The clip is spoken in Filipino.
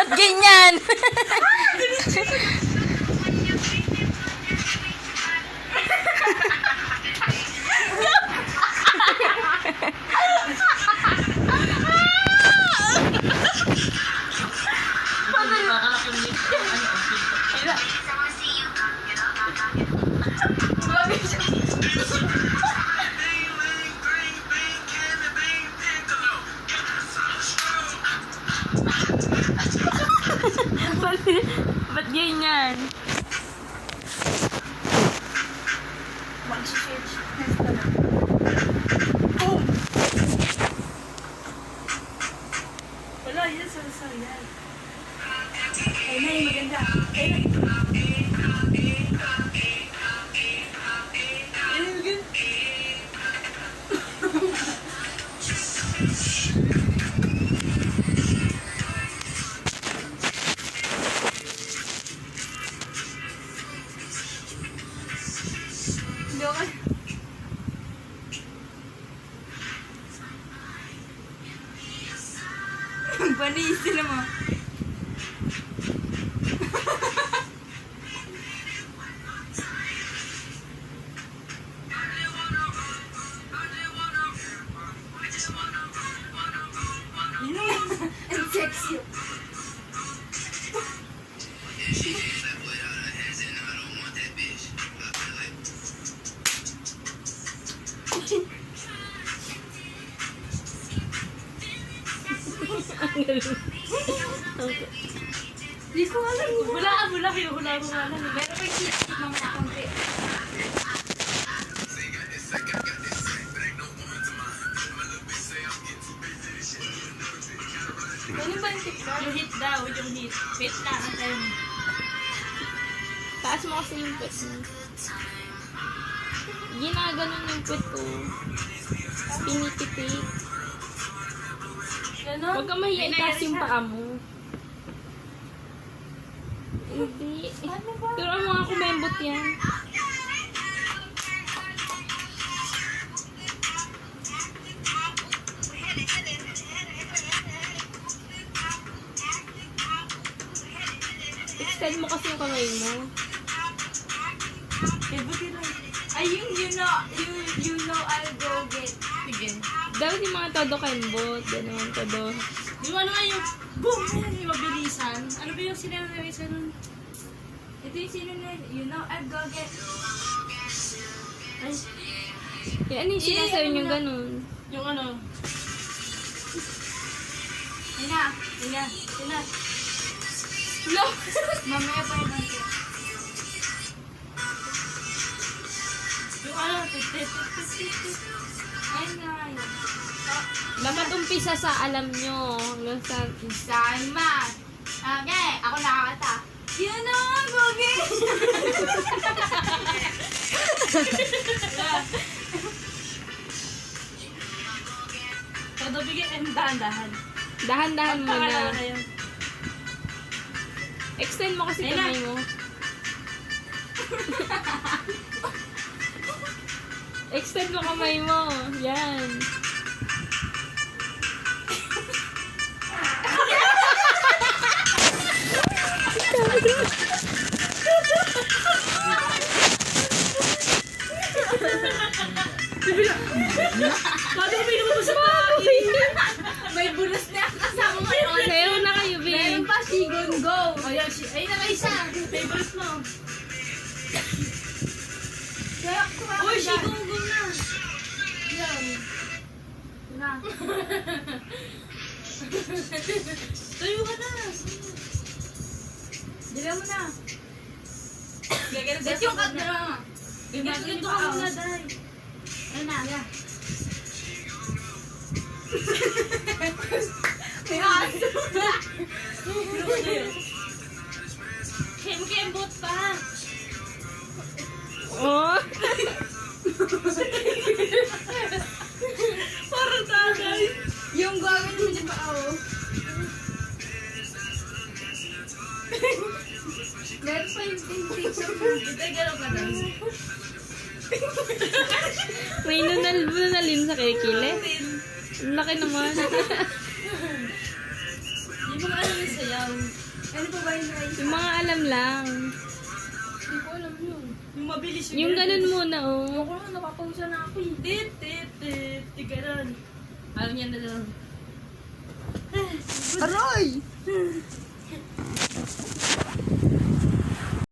Ba't ganyan? Ba't ganyan? Wala, yan sa yan. Ay na, yung maganda. Ay na. Panisi naman. Ang sexy. Hindi ko alam. Hula kayo. Hula mo nga lang. Meron pa yung mamaya konti. Ano ba yung tiktok? Yung hit daw. Yung hit. Hit na. Ang time. Taas mo kasi yung pet mo. Ginaganon yung pet ko. Pinipitik. Ganon? Huwag ka mahiya, itaas yung paa mo. Hindi. Ano ba? Pero ang mga kumembot yan. Extend mo kasi yung kamay mo. Eh, buti lang. Ay, you know I'll go get. Sige. Dapat yung mga todo kembot. Ganun, todo. Yung ano nga yung boom! Ayan, yung mabilisan. Ano ba yung sinanarisa nun? Ito yung sinanarisa. You know I'll go get. Ay, Yan, ano yung sinasabi ano niyo na? ganun? yung ano. Yun na. No! Mamaya pa yun natin. Yung ano, ayun nga yun. Dapat umpisa sa alam nyo. Hanggang sa... Salma! Okay, ako nakakata. You know I'm going. Todo bigay and dahan-dahan. Dahan-dahan muna. Pagkakala kayo. Extend mo kasi Ayun na. kamay mo. Extend mo kamay mo. Yan. Paano kami lumabas sa bahay? May bulas na ang kasama ngayon. Sayo na kayo, babe. Meron pa, Sigon Go. Ayun, ayun na may isa. Favorite mo. Uy, Sigon Go na. Yan. Na. Tayo ka na. Dila mo na. Dito yung cut na. Ganito ka muna, Day. Ayun na. Yeah. May aso. Kem-kembot pa. Oh. Parang tagay. Yung gawin mo dyan pa, oh. Meron pa yung picture mo. Ito, gano'n ka na. May nunalim sa kikile. Ang laki naman. Yung mga alam yung sayaw. Ano pa ba yung Raisa? Yung mga alam lang. Hindi ko alam yun. Yung mabilis Yung ganun muna, oh. Ako naman, napapausa na ako eh. Tit, tit, tit, tit, ganun. Alam niya na lang. Aray!